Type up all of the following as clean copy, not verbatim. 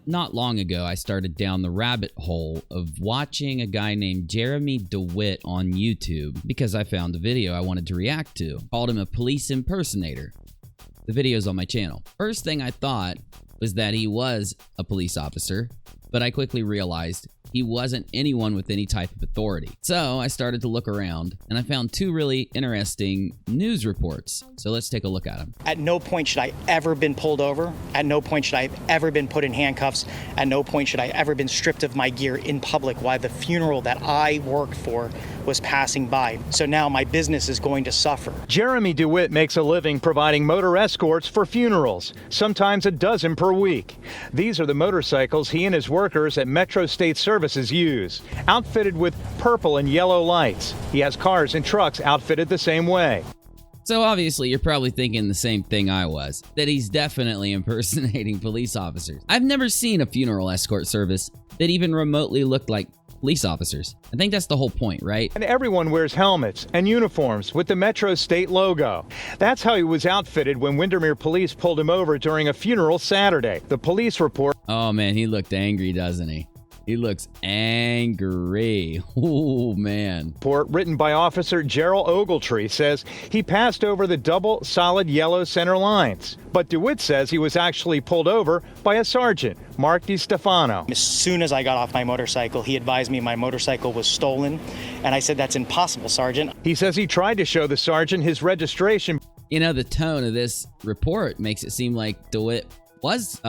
not long ago, I started down the rabbit hole of watching a guy named Jeremy Dewitte on YouTube because I found a video I wanted to react to. Called him a police impersonator. The video's on my channel. First thing I thought was that he was a police officer, but I quickly realized he wasn't anyone with any type of authority. So I started to look around, and I found two really interesting news reports. So let's take a look at them. At no point should I ever been pulled over. At no point should I have ever been put in handcuffs. At no point should I ever been stripped of my gear in public while the funeral that I worked for was passing by. So now my business is going to suffer. Jeremy Dewitte makes a living providing motor escorts for funerals, sometimes a dozen per week. These are the motorcycles he and his workers at Metro State Services use, outfitted with purple and yellow lights. He has cars and trucks outfitted the same way. So obviously you're probably thinking the same thing I was, that he's definitely impersonating police officers. I've never seen a funeral escort service that even remotely looked like police officers. I think that's the whole point, right? And everyone wears helmets and uniforms with the Metro State logo. That's how he was outfitted when Windermere police pulled him over during a funeral Saturday. The police report... Oh man, he looked angry, doesn't he? He looks angry. Oh, man. Report written by Officer Gerald Ogletree says he passed over the double solid yellow center lines. But Dewitte says he was actually pulled over by a sergeant, Mark DiStefano. As soon as I got off my motorcycle, he advised me my motorcycle was stolen. And I said, "That's impossible, Sergeant." He says he tried to show the sergeant his registration. You know, the tone of this report makes it seem like Dewitte was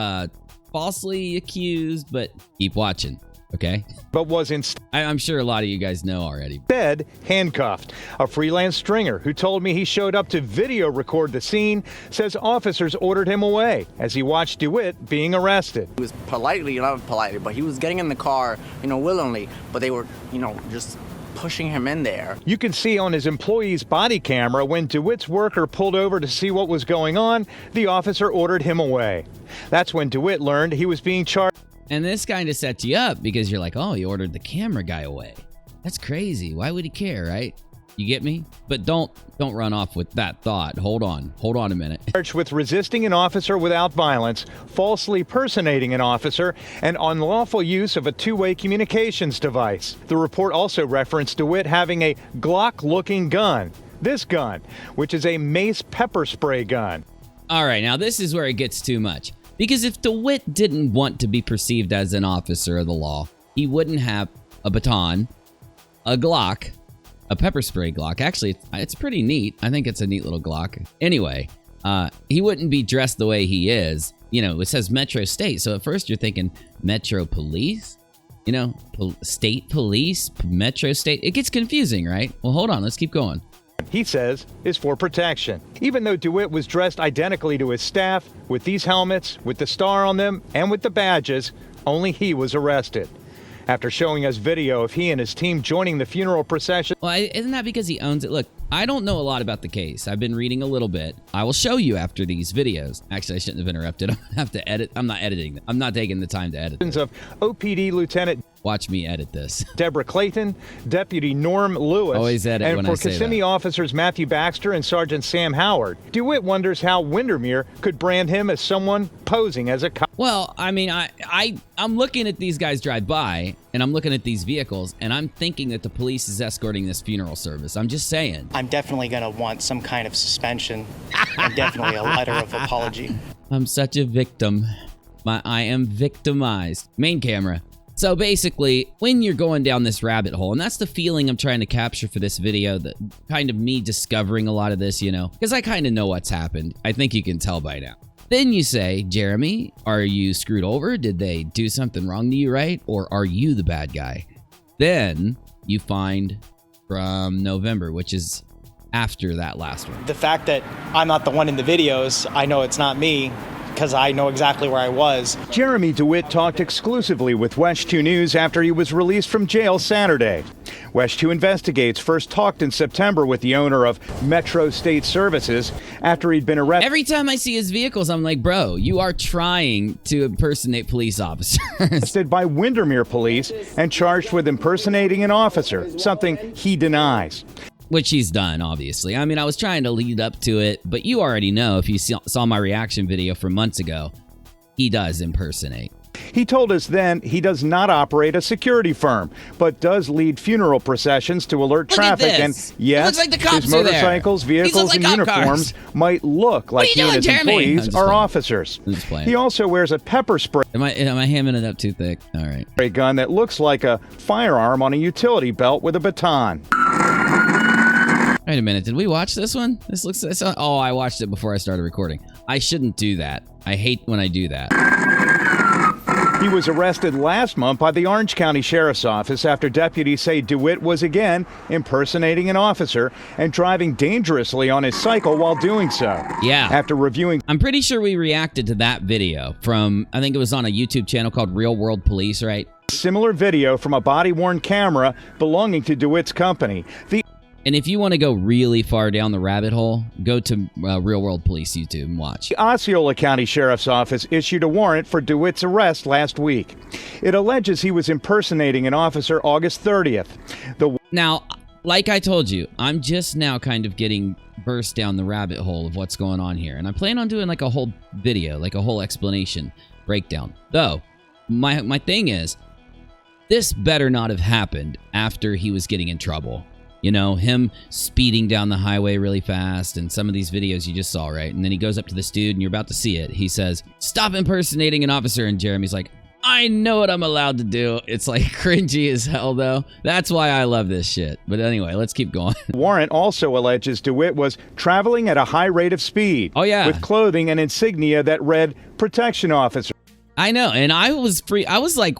falsely accused, but keep watching. Okay. But was I'm sure a lot of you guys know already. Instead, handcuffed. A freelance stringer who told me he showed up to video record the scene says officers ordered him away as he watched Dewitte being arrested. He was not politely, but he was getting in the car, willingly, but they were, just pushing him in there. You can see on his employee's body camera when Dewitte's worker pulled over to see what was going on, the officer ordered him away. That's when Dewitte learned he was being charged. And this kind of sets you up because you're like, oh, he ordered the camera guy away. That's crazy. Why would he care, right? You get me? But don't run off with that thought. Hold on a minute. Charged with resisting an officer without violence, falsely personating an officer, and unlawful use of a two-way communications device. The report also referenced Dewitte having a Glock-looking gun. This gun, which is a mace pepper spray gun. All right, now this is where it gets too much. Because if Dewitte didn't want to be perceived as an officer of the law, he wouldn't have a baton, a Glock, a pepper spray Glock. Actually, it's pretty neat. I think it's a neat little Glock. Anyway, he wouldn't be dressed the way he is. It says Metro State. So at first you're thinking Metro Police? State Police, Metro State. It gets confusing, right? Well, hold on. Let's keep going. He says is for protection. Even though Dewitte was dressed identically to his staff, with these helmets, with the star on them, and with the badges, only he was arrested. After showing us video of he and his team joining the funeral procession. Well, isn't that because he owns it? Look, I don't know a lot about the case. I've been reading a little bit. I will show you after these videos. Actually, I shouldn't have interrupted. I'm gonna have to edit. I'm not editing them. I'm not taking the time to edit this. Of OPD Lieutenant Watch me edit this. Deborah Clayton, Deputy Norm Lewis, always edit and when for I say Kissimmee that. officers Matthew Baxter and Sergeant Sam Howard. Dewitte wonders how Windermere could brand him as someone posing as a cop. Well, I mean, I'm looking at these guys drive by, and I'm looking at these vehicles, and I'm thinking that the police is escorting this funeral service. I'm just saying. I'm definitely going to want some kind of suspension and definitely a letter of apology. I'm such a victim. I am victimized. Main camera. So basically, when you're going down this rabbit hole, and that's the feeling I'm trying to capture for this video, that kind of me discovering a lot of this, because I kind of know what's happened. I think you can tell by now. Then you say, Jeremy, are you screwed over? Did they do something wrong to you, right? Or are you the bad guy? Then you find from November, which is after that last one. The fact that I'm not the one in the videos, I know it's not me, because I know exactly where I was. Jeremy Dewitte talked exclusively with West 2 News after he was released from jail Saturday. West 2 Investigates first talked in September with the owner of Metro State Services after he'd been arrested. Every time I see his vehicles, I'm like, bro, you are trying to impersonate police officers. Arrested by Windermere police and charged with impersonating an officer, something he denies. Which he's done, obviously. I mean, I was trying to lead up to it, but you already know if you saw my reaction video from months ago, he does impersonate. He told us then he does not operate a security firm, but does lead funeral processions to alert traffic. And yes, like the cops his motorcycles, vehicles, and uniforms might look like he and his employees are officers. He also wears a pepper spray. Am I hamming it up too thick? All right. Gun that looks like a firearm on a utility belt with a baton. Wait a minute, did we watch this one? This looks. Oh, I watched it before I started recording. I shouldn't do that. I hate when I do that. He was arrested last month by the Orange County Sheriff's Office after deputies say Dewitte was again impersonating an officer and driving dangerously on his cycle while doing so. Yeah. After reviewing... I'm pretty sure we reacted to that video from, I think it was on a YouTube channel called Real World Police, right? Similar video from a body-worn camera belonging to Dewitte's company. And if you want to go really far down the rabbit hole, go to Real World Police YouTube and watch. The Osceola County Sheriff's Office issued a warrant for Dewitte's arrest last week. It alleges he was impersonating an officer August 30th. Now, like I told you, I'm just now kind of getting burst down the rabbit hole of what's going on here. And I plan on doing like a whole video, like a whole explanation, breakdown. Though, my thing is, this better not have happened after he was getting in trouble. You know, him speeding down the highway really fast and some of these videos you just saw, right? And then he goes up to this dude and you're about to see it. He says, "Stop impersonating an officer." And Jeremy's like, "I know what I'm allowed to do." It's like cringy as hell, though. That's why I love this shit. But anyway, let's keep going. The warrant also alleges Dewitte was traveling at a high rate of speed. Oh, yeah. With clothing and insignia that read protection officer. I know. And I was like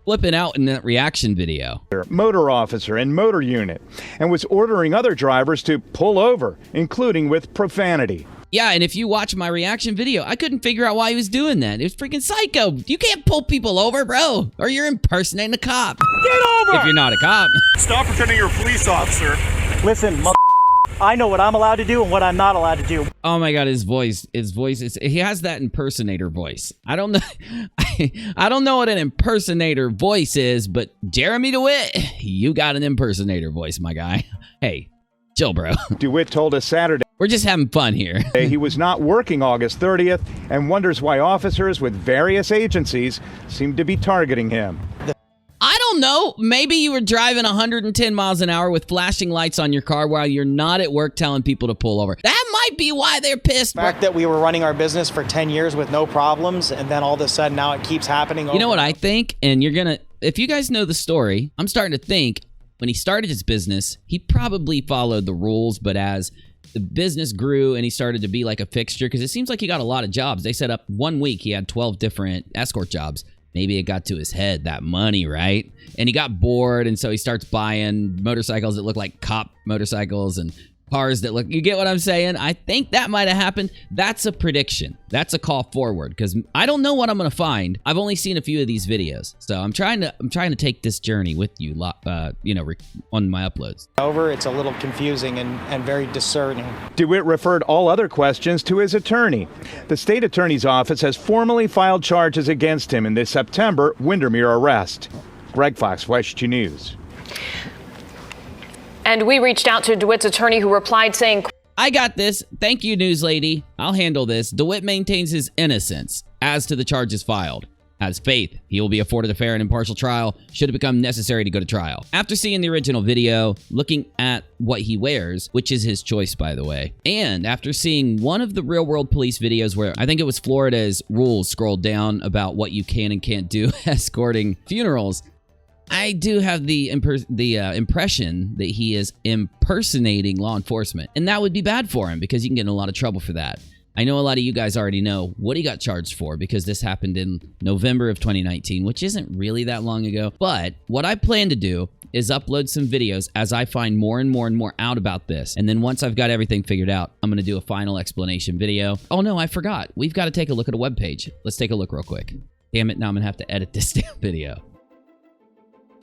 flipping out in that reaction video. Motor officer and motor unit, and was ordering other drivers to pull over, including with profanity. Yeah, and if you watch my reaction video, I couldn't figure out why he was doing that. It was freaking psycho. You can't pull people over, bro, or you're impersonating a cop. Get over! If you're not a cop. Stop pretending you're a police officer. Listen, I know what I'm allowed to do and what I'm not allowed to do. Oh my God, his voice is, he has that impersonator voice. I don't know, I don't know what an impersonator voice is, but Jeremy Dewitte, you got an impersonator voice, my guy. Hey, chill, bro. Dewitte told us Saturday. We're just having fun here. He was not working August 30th and wonders why officers with various agencies seem to be targeting him. I don't know. Maybe you were driving 110 miles an hour with flashing lights on your car while you're not at work telling people to pull over. That might be why they're pissed. The fact that we were running our business for 10 years with no problems, and then all of a sudden now it keeps happening. You know what I think? And you're gonna, if you guys know the story, I'm starting to think when he started his business, he probably followed the rules, but as the business grew and he started to be like a fixture, because it seems like he got a lot of jobs. They set up 1 week, he had 12 different escort jobs. Maybe it got to his head, that money, right? And he got bored, and so he starts buying motorcycles that look like cop motorcycles and cars that look... You get what I'm saying? I think that might have happened. That's a prediction. That's a call forward, because I don't know what I'm going to find. I've only seen a few of these videos, so I'm trying to take this journey with you, you know, on my uploads. It's a little confusing and very discerning. Dewitte referred all other questions to his attorney. The state attorney's office has formally filed charges against him in the September Windermere arrest. Greg Fox, West 2 News. And we reached out to Dewitte's attorney, who replied saying, "I got this. Thank you, news lady. I'll handle this. Dewitte maintains his innocence as to the charges filed. Has faith he will be afforded a fair and impartial trial should it become necessary to go to trial." After seeing the original video, looking at what he wears, which is his choice, by the way, and after seeing one of the Real World Police videos where I think it was Florida's rules scrolled down about what you can and can't do escorting funerals, I do have the impression that he is impersonating law enforcement, and that would be bad for him because you can get in a lot of trouble for that. I know a lot of you guys already know what he got charged for because this happened in November of 2019, which isn't really that long ago. But what I plan to do is upload some videos as I find more and more and more out about this. And then once I've got everything figured out, I'm going to do a final explanation video. Oh no, I forgot. We've got to take a look at a webpage. Let's take a look real quick. Damn it, now I'm going to have to edit this damn video.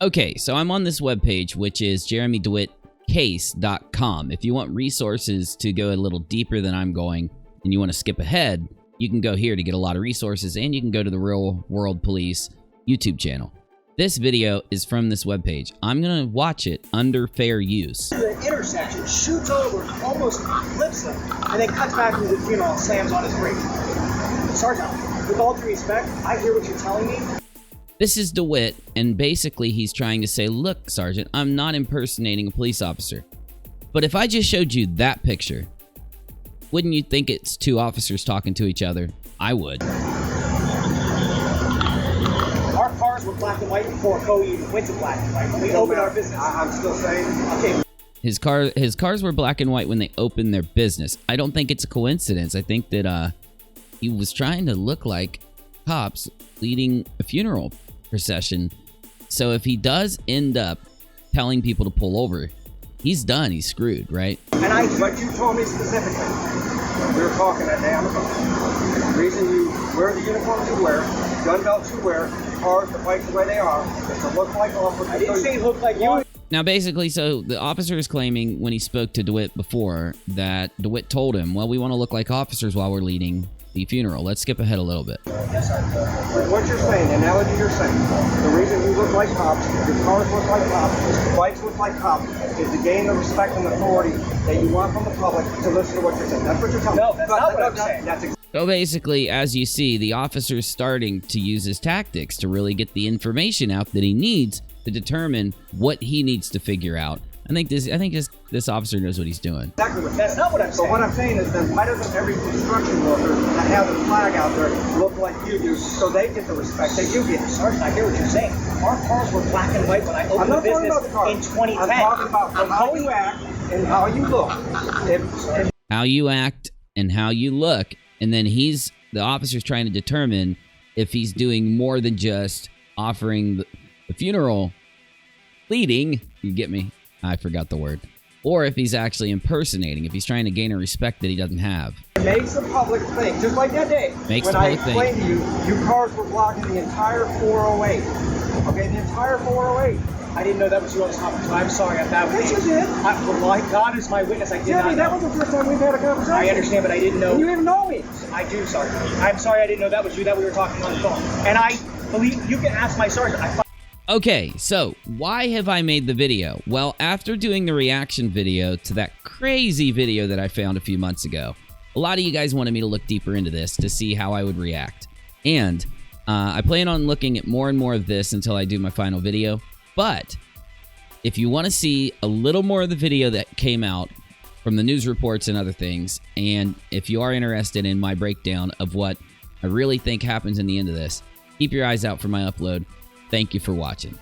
Okay, so I'm on this webpage, which is jeremydewittecase.com. If you want resources to go a little deeper than I'm going, and you want to skip ahead, you can go here to get a lot of resources, and you can go to the Real World Police YouTube channel. This video is from this webpage. I'm going to watch it under fair use. The intersection, shoots over, almost flips him, and then cuts back into the funeral and slams on his brake. Sergeant, with all due respect, I hear what you're telling me. This is Dewitte, and basically he's trying to say, look, Sergeant, I'm not impersonating a police officer. But if I just showed you that picture, wouldn't you think it's two officers talking to each other? I would. Our cars were black and white before Code even went to black and white. When we opened our business. I'm still saying, okay. His cars were black and white when they opened their business. I don't think it's a coincidence. I think that he was trying to look like cops leading a funeral procession. So if he does end up telling people to pull over, he's done. He's screwed, right? And but you told me specifically, we were talking that day on the phone. The reason you wear the uniforms you wear, gun belts you wear, cars, the bikes the way they are, is to look like officers. I didn't say look like you. Now, basically, so the officer is claiming when he spoke to Dewitte before that Dewitte told him, well, we want to look like officers while we're leading the funeral. Let's skip ahead a little bit. What you're saying, the analogy you're saying, the reason you look like cops, your cars look like cops, your bikes look like cops, is to gain the respect and authority that you want from the public to listen to what you're saying. That's what you're telling me. No, that's not what I'm saying. So basically, as you see, the officer's starting to use his tactics to really get the information out that he needs to determine what he needs to figure out. I think this officer knows what he's doing. Exactly. That's not what I'm saying. So what I'm saying is then why doesn't every construction worker that has a flag out there look like you do so they get the respect that you get? Sergeant, I hear what you're saying. Our cars were black and white when I opened the business in 2010. I'm talking about how you act and how you look. How you act and how you look. And then the officer's trying to determine if he's doing more than just offering the funeral leading. You get me? I forgot the word. Or if he's actually impersonating, if he's trying to gain a respect that he doesn't have. It makes the public think, just like that day. Makes when the public I explained to you, you cars were blocking the entire 408. Okay, the entire 408. I didn't know that was you on the conference. I'm sorry, that was. Yes, you did. My God is my witness. I did not know. That was the first time we've had a conversation. I understand, but I didn't know. And you didn't know me. I do, Sergeant. I'm sorry I didn't know that was you, that we were talking on the phone. And I believe you can ask my sergeant. Okay, so why have I made the video? Well, after doing the reaction video to that crazy video that I found a few months ago, a lot of you guys wanted me to look deeper into this to see how I would react. And I plan on looking at more and more of this until I do my final video. But if you want to see a little more of the video that came out from the news reports and other things, and if you are interested in my breakdown of what I really think happens in the end of this, keep your eyes out for my upload. Thank you for watching.